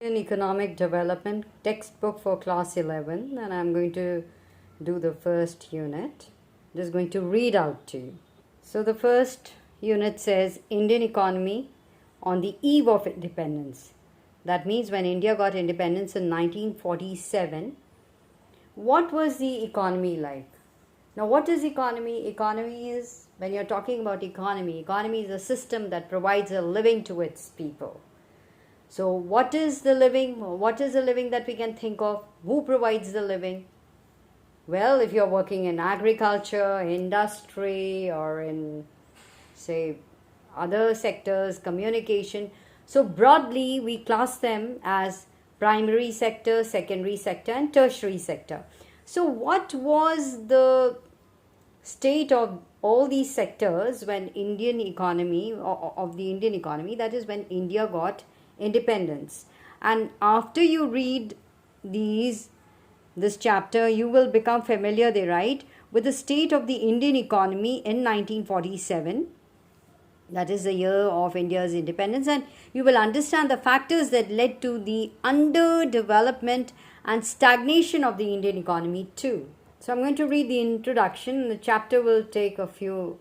In Economic Development textbook for class 11, and I'm going to do the first unit. Just going to read out to you. So the first unit says Indian economy on the eve of independence. That means when India got independence in 1947, what was the economy like? Now, what is economy? Economy is, when you're talking about economy is a system that provides a living to its people. So what is the living? What is the living that we can think of? Who provides the living? Well, if you're working in agriculture, industry, or in, say, other sectors, communication. So broadly, we class them as primary sector, secondary sector, and tertiary sector. So what was the state of all these sectors when Indian economy, of the Indian economy, that is when India got independence? And after you read this chapter, you will become familiar, they write, with the state of the Indian economy in 1947. That is the year of India's independence, and you will understand the factors that led to the underdevelopment and stagnation of the Indian economy too. So I'm going to read the introduction. The chapter will take a few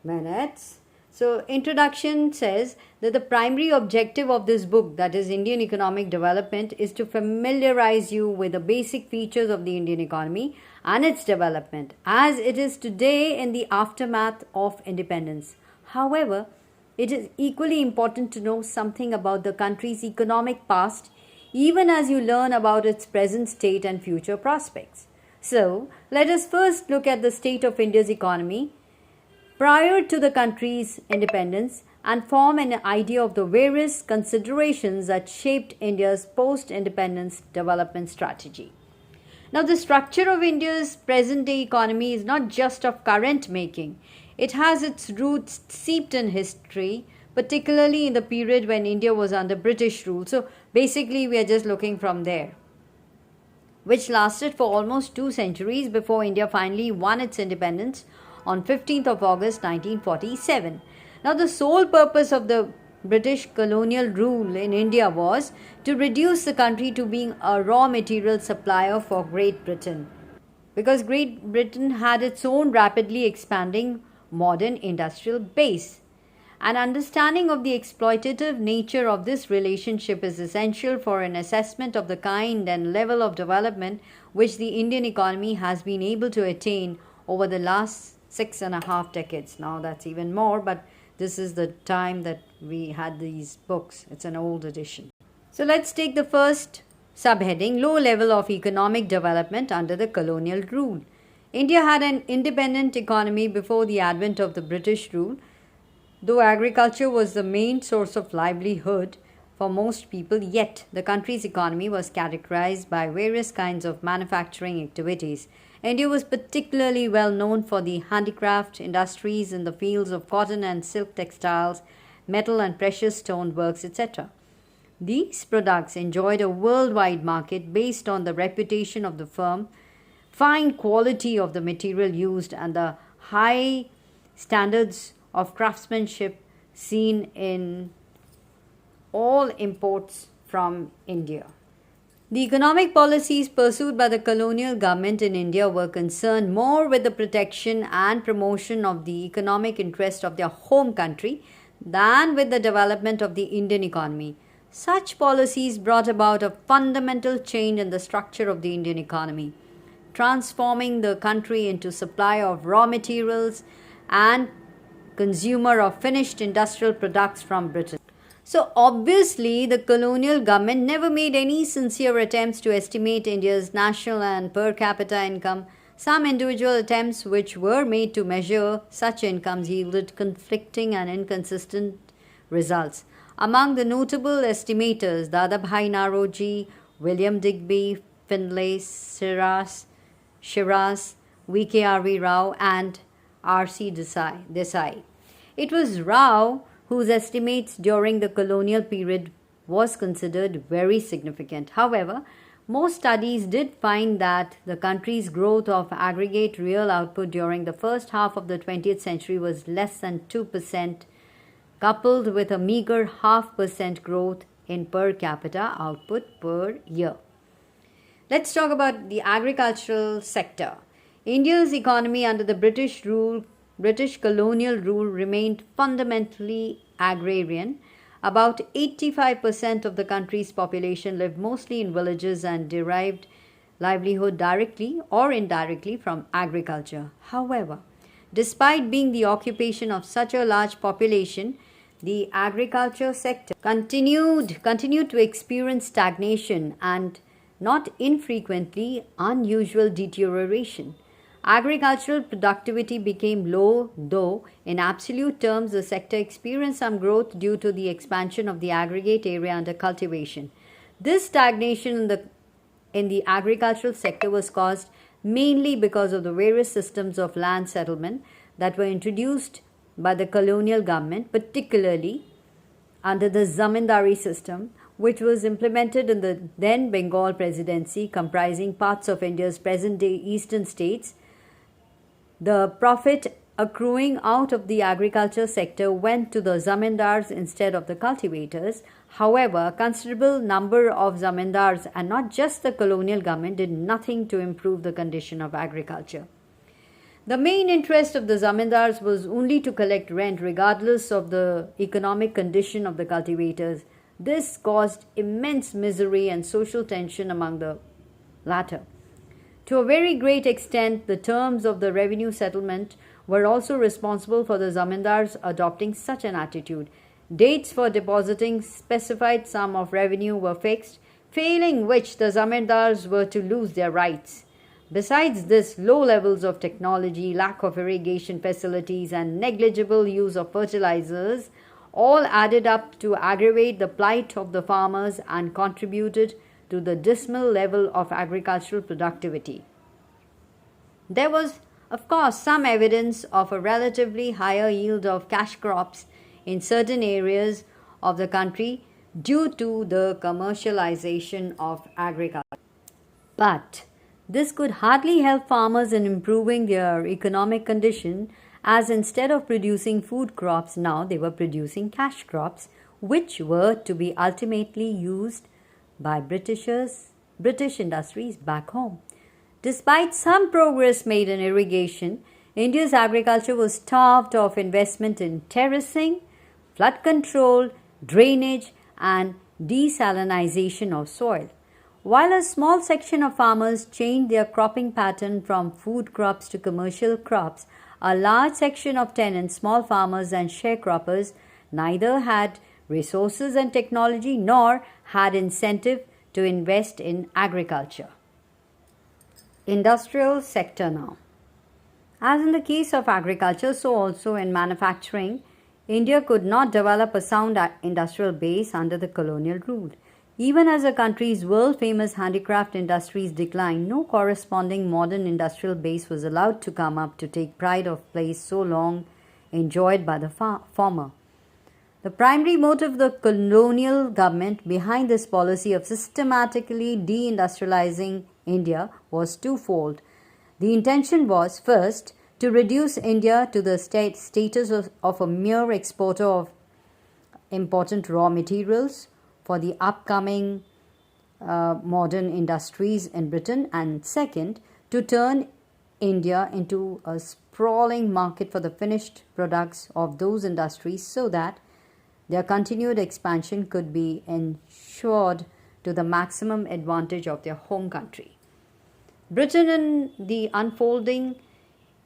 minutes. So introduction says that the primary objective of this book, that is Indian Economic Development, is to familiarize you with the basic features of the Indian economy and its development as it is today in the aftermath of independence. However, it is equally important to know something about the country's economic past, even as you learn about its present state and future prospects. So, let us first look at the state of India's economy prior to the country's independence and form an idea of the various considerations that shaped India's post-independence development strategy. Now, the structure of India's present-day economy is not just of current making. It has its roots steeped in history, particularly in the period when India was under British rule. So, basically, we are just looking from there, which lasted for almost 2 centuries before India finally won its independence on 15th of August 1947. Now, the sole purpose of the British colonial rule in India was to reduce the country to being a raw material supplier for Great Britain, because Great Britain had its own rapidly expanding modern industrial base. An understanding of the exploitative nature of this relationship is essential for an assessment of the kind and level of development which the Indian economy has been able to attain over the last 6.5 decades. Now that's even more, but this is the time that we had these books. It's an old edition. So let's take the first subheading, low level of economic development under the colonial rule. India had an independent economy before the advent of the British rule. Though agriculture was the main source of livelihood for most people, yet the country's economy was characterized by various kinds of manufacturing activities. India was particularly well known for the handicraft industries in the fields of cotton and silk textiles, metal and precious stone works, etc. These products enjoyed a worldwide market based on the reputation of the firm, fine quality of the material used, and the high standards of craftsmanship seen in all imports from India. The economic policies pursued by the colonial government in India were concerned more with the protection and promotion of the economic interest of their home country than with the development of the Indian economy. Such policies brought about a fundamental change in the structure of the Indian economy, transforming the country into supplier of raw materials and consumer of finished industrial products from Britain. So obviously, the colonial government never made any sincere attempts to estimate India's national and per capita income. Some individual attempts which were made to measure such incomes yielded conflicting and inconsistent results. Among the notable estimators, Dadabhai Naoroji, William Digby, Findlay, Shiraz, V.K.R.V. Rao, and R.C. Desai. It was Rao whose estimates during the colonial period was considered very significant. However, most studies did find that the country's growth of aggregate real output during the first half of the 20th century was less than 2%, coupled with a meager 0.5% growth in per capita output per year. Let's talk about the agricultural sector. India's economy under the British colonial rule remained fundamentally agrarian. About 85% of the country's population lived mostly in villages and derived livelihood directly or indirectly from agriculture. However, despite being the occupation of such a large population, the agriculture sector continued to experience stagnation and not infrequently unusual deterioration. Agricultural productivity became low, though in absolute terms the sector experienced some growth due to the expansion of the aggregate area under cultivation. This stagnation in the agricultural sector was caused mainly because of the various systems of land settlement that were introduced by the colonial government, particularly under the zamindari system, which was implemented in the then Bengal Presidency, comprising parts of India's present-day eastern states. The profit accruing out of the agriculture sector went to the zamindars instead of the cultivators. However, a considerable number of zamindars, and not just the colonial government, did nothing to improve the condition of agriculture. The main interest of the zamindars was only to collect rent regardless of the economic condition of the cultivators. This caused immense misery and social tension among the latter. To a very great extent, the terms of the revenue settlement were also responsible for the zamindars adopting such an attitude. Dates for depositing specified sum of revenue were fixed, failing which the zamindars were to lose their rights. Besides this, low levels of technology, lack of irrigation facilities, and negligible use of fertilizers all added up to aggravate the plight of the farmers and contributed to the dismal level of agricultural productivity. There was, of course, some evidence of a relatively higher yield of cash crops in certain areas of the country due to the commercialization of agriculture. But this could hardly help farmers in improving their economic condition, as instead of producing food crops, now they were producing cash crops, which were to be ultimately used by British industries back home. Despite some progress made in irrigation, India's agriculture was starved of investment in terracing, flood control, drainage, and desalinization of soil. While a small section of farmers changed their cropping pattern from food crops to commercial crops, a large section of tenants, small farmers, and sharecroppers neither had resources and technology nor had incentive to invest in agriculture. Industrial sector now. As in the case of agriculture, so also in manufacturing, India could not develop a sound industrial base under the colonial rule. Even as the country's world-famous handicraft industries declined, no corresponding modern industrial base was allowed to come up to take pride of place so long enjoyed by the former. The primary motive of the colonial government behind this policy of systematically deindustrializing India was twofold. The intention was, first, to reduce India to the status of a mere exporter of important raw materials for the upcoming modern industries in Britain, and second, to turn India into a sprawling market for the finished products of those industries so that their continued expansion could be ensured to the maximum advantage of their home country. Britain, in the unfolding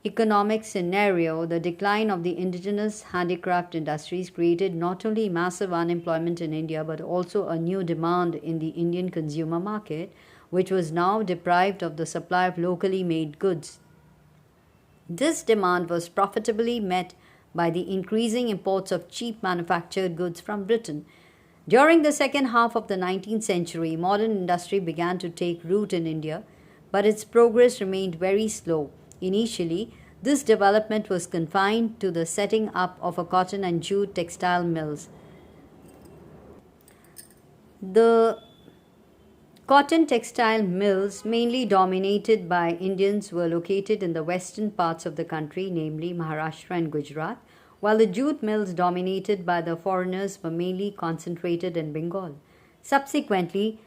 economic scenario, the decline of the indigenous handicraft industries created not only massive unemployment in India but also a new demand in the Indian consumer market, which was now deprived of the supply of locally made goods. This demand was profitably met by the increasing imports of cheap manufactured goods from Britain. During the second half of the 19th century, modern industry began to take root in India, but its progress remained very slow. Initially, this development was confined to the setting up of a cotton and jute textile mills. The cotton textile mills, mainly dominated by Indians, were located in the western parts of the country, namely Maharashtra and Gujarat, while the jute mills dominated by the foreigners were mainly concentrated in Bengal. Subsequently,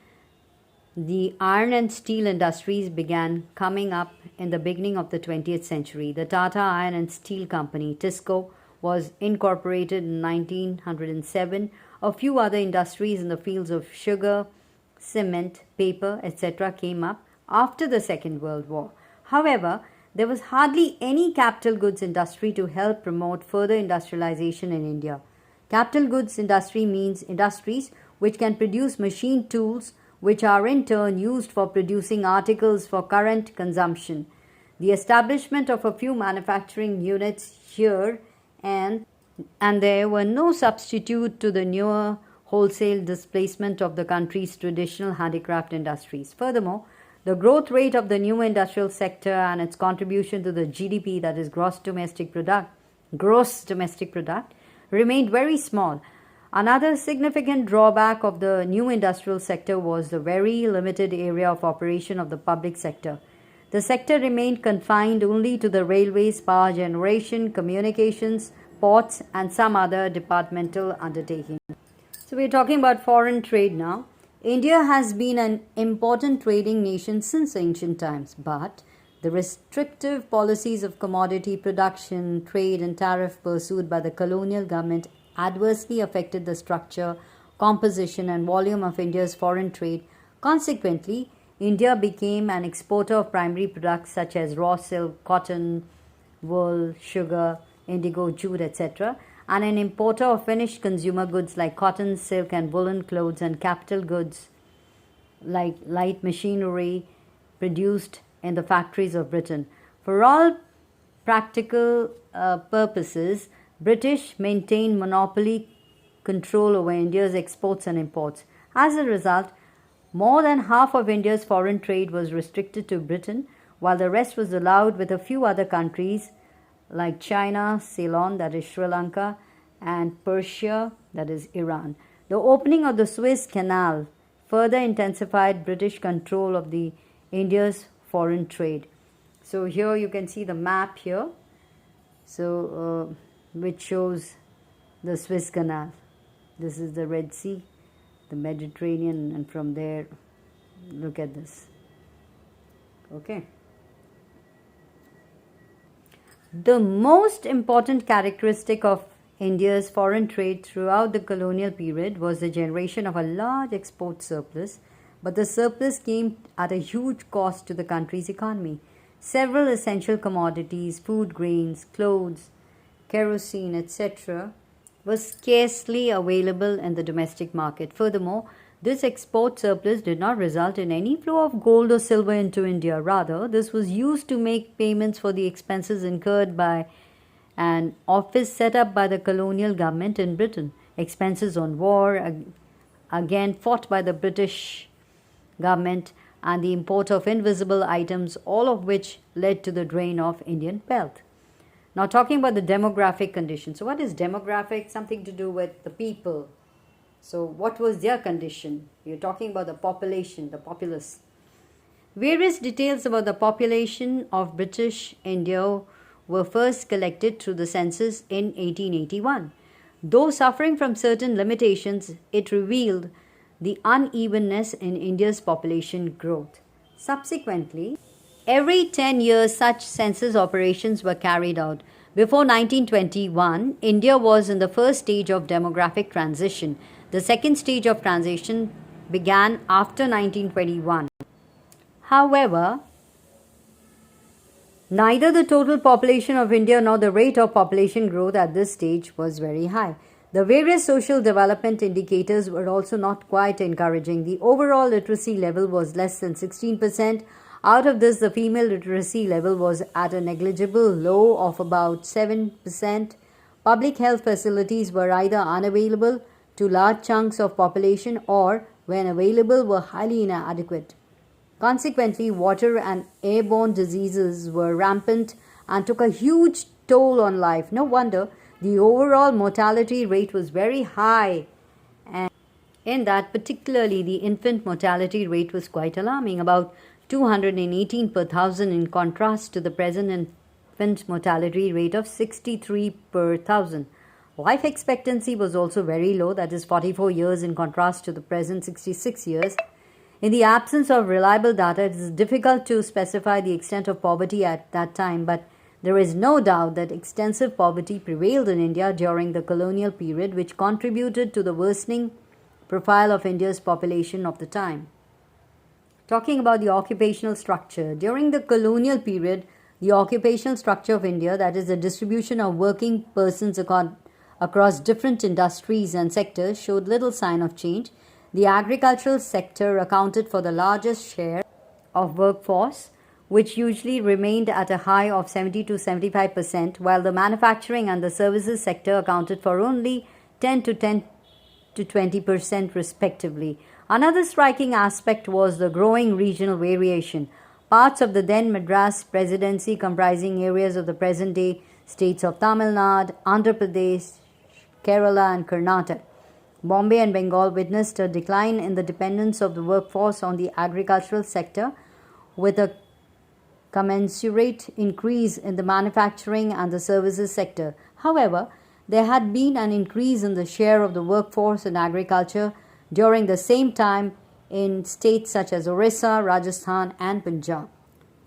the iron and steel industries began coming up in the beginning of the 20th century. The Tata Iron and Steel Company, TISCO, was incorporated in 1907. A few other industries in the fields of sugar, cement, paper, etc. came up after the Second World War. However, there was hardly any capital goods industry to help promote further industrialization in India. Capital goods industry means industries which can produce machine tools which are in turn used for producing articles for current consumption. The establishment of a few manufacturing units here and there were no substitute to the newer wholesale displacement of the country's traditional handicraft industries. Furthermore, the growth rate of the new industrial sector and its contribution to the GDP, that is gross domestic product, remained very small. Another significant drawback of the new industrial sector was the very limited area of operation of the public sector. The sector remained confined only to the railways, power generation, communications, ports, and some other departmental undertaking. So we're talking about foreign trade now. India has been an important trading nation since ancient times, but the restrictive policies of commodity production, trade, and tariff pursued by the colonial government adversely affected the structure, composition, and volume of India's foreign trade. Consequently, India became an exporter of primary products such as raw silk, cotton, wool, sugar, indigo, jute, etc., and an importer of finished consumer goods like cotton, silk, and woolen clothes, and capital goods like light machinery produced in the factories of Britain. For all practical purposes, British maintained monopoly control over India's exports and imports. As a result, more than half of India's foreign trade was restricted to Britain, while the rest was allowed with a few other countries like China, Ceylon, that is Sri Lanka, and Persia, that is Iran. The opening of the Suez Canal further intensified British control of the India's foreign trade. So here you can see the map here, which shows the Suez Canal. This is the Red Sea, the Mediterranean, and from there, look at this. Okay. The most important characteristic of India's foreign trade throughout the colonial period was the generation of a large export surplus, but the surplus came at a huge cost to the country's economy. Several essential commodities, food grains, clothes, kerosene, etc., were scarcely available in the domestic market. Furthermore, this export surplus did not result in any flow of gold or silver into India. Rather, this was used to make payments for the expenses incurred by an office set up by the colonial government in Britain. Expenses on war, again fought by the British government, and the import of invisible items, all of which led to the drain of Indian wealth. Now talking about the demographic condition. So what is demographic? Something to do with the people. So what was their condition? You're talking about the population, the populace. Various details about the population of British India were first collected through the census in 1881. Though suffering from certain limitations, it revealed the unevenness in India's population growth. Subsequently, every 10 years such census operations were carried out. Before 1921, India was in the first stage of demographic transition. The second stage of transition began after 1921. However, neither the total population of India nor the rate of population growth at this stage was very high. The various social development indicators were also not quite encouraging. The overall literacy level was less than 16%. Out of this, the female literacy level was at a negligible low of about 7%. Public health facilities were either unavailable to large chunks of population or, when available, were highly inadequate. Consequently, water and airborne diseases were rampant and took a huge toll on life. No wonder the overall mortality rate was very high, and in that particularly the infant mortality rate was quite alarming, about 218 per thousand, in contrast to the present infant mortality rate of 63 per thousand. Life expectancy was also very low, that is 44 years in contrast to the present 66 years. In the absence of reliable data, it is difficult to specify the extent of poverty at that time, but there is no doubt that extensive poverty prevailed in India during the colonial period, which contributed to the worsening profile of India's population of the time. Talking about the occupational structure, during the colonial period, the occupational structure of India, that is the distribution of working persons across different industries and sectors, showed little sign of change. The agricultural sector accounted for the largest share of workforce, which usually remained at a high of 70 to 75%, while the manufacturing and the services sector accounted for only 10 to 20% respectively. Another striking aspect was the growing regional variation. Parts of the then Madras Presidency, comprising areas of the present-day states of Tamil Nadu, Andhra Pradesh, Kerala and Karnataka, Bombay and Bengal, witnessed a decline in the dependence of the workforce on the agricultural sector, with a commensurate increase in the manufacturing and the services sector. However, there had been an increase in the share of the workforce in agriculture during the same time in states such as Orissa, Rajasthan and Punjab.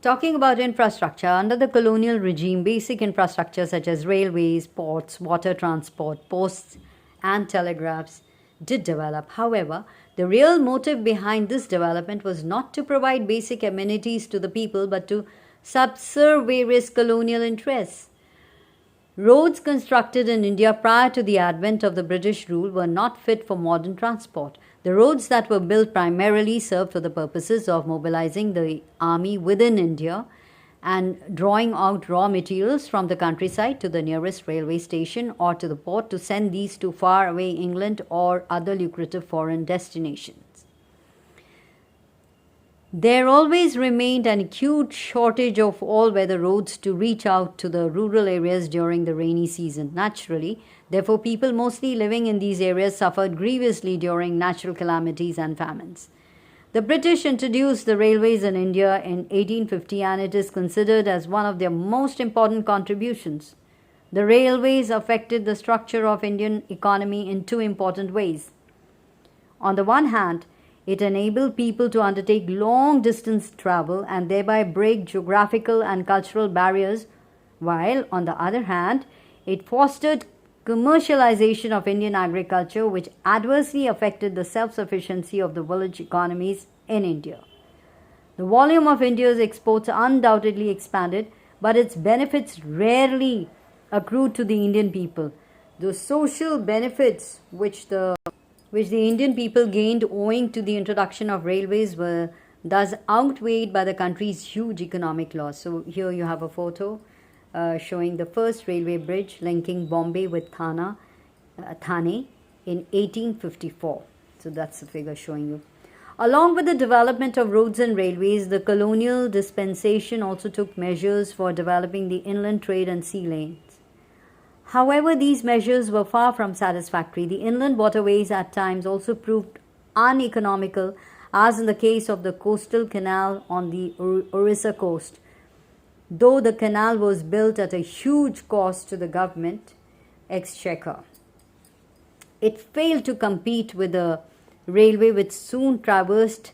Talking about infrastructure, under the colonial regime, basic infrastructure such as railways, ports, water transport, posts and telegraphs did develop. However, the real motive behind this development was not to provide basic amenities to the people, but to subserve various colonial interests. Roads constructed in India prior to the advent of the British rule were not fit for modern transport. The roads that were built primarily served for the purposes of mobilizing the army within India and drawing out raw materials from the countryside to the nearest railway station or to the port to send these to far away England or other lucrative foreign destinations. There always remained an acute shortage of all-weather roads to reach out to the rural areas during the rainy season. Naturally, therefore, people mostly living in these areas suffered grievously during natural calamities and famines. The British introduced the railways in India in 1850, and it is considered as one of their most important contributions. The railways affected the structure of Indian economy in two important ways. On the one hand, it enabled people to undertake long-distance travel and thereby break geographical and cultural barriers, while, on the other hand, it fostered commercialization of Indian agriculture, which adversely affected the self-sufficiency of the village economies in India. The volume of India's exports undoubtedly expanded, but its benefits rarely accrued to the Indian people. The social benefits which the Indian people gained owing to the introduction of railways were thus outweighed by the country's huge economic loss. So here you have a photo showing the first railway bridge linking Bombay with Thane in 1854. So that's the figure showing you. Along with the development of roads and railways, the colonial dispensation also took measures for developing the inland trade and sea lanes. However, these measures were far from satisfactory. The inland waterways at times also proved uneconomical, as in the case of the coastal canal on the Orissa coast. Though the canal was built at a huge cost to the government exchequer, it failed to compete with the railway, which soon traversed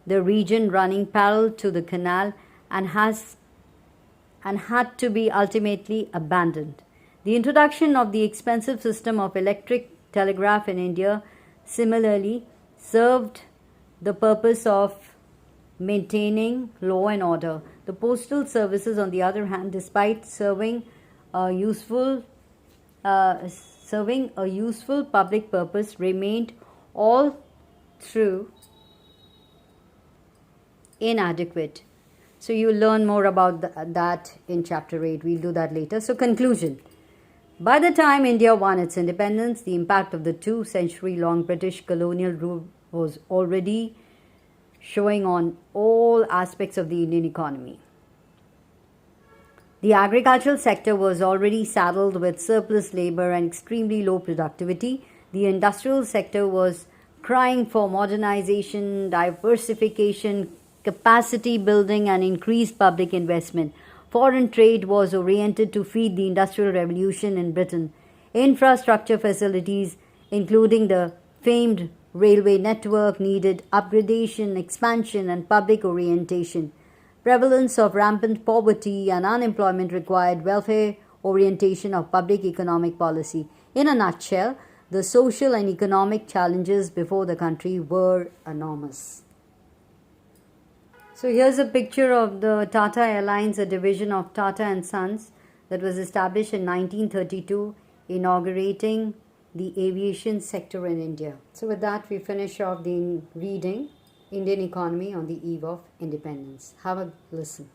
the region running parallel to the canal and had to be ultimately abandoned. The introduction of the expensive system of electric telegraph in India similarly served the purpose of maintaining law and order. The postal services, on the other hand, despite serving a useful public purpose, remained all through inadequate. So you will learn more about that in chapter 8. We'll do that later. So conclusion. By the time India won its independence, the impact of the 2-century-long British colonial rule was already showing on all aspects of the Indian economy. The agricultural sector was already saddled with surplus labor and extremely low productivity. The industrial sector was crying for modernization, diversification, capacity building, and increased public investment. Foreign trade was oriented to feed the Industrial Revolution in Britain. Infrastructure facilities, including the famed railway network, needed upgradation, expansion, and public orientation. Prevalence of rampant poverty and unemployment required welfare orientation of public economic policy. In a nutshell, the social and economic challenges before the country were enormous. So here's a picture of the Tata Airlines, a division of Tata and Sons that was established in 1932, inaugurating the aviation sector in India. So with that, we finish off the reading Indian Economy on the Eve of Independence. Have a listen.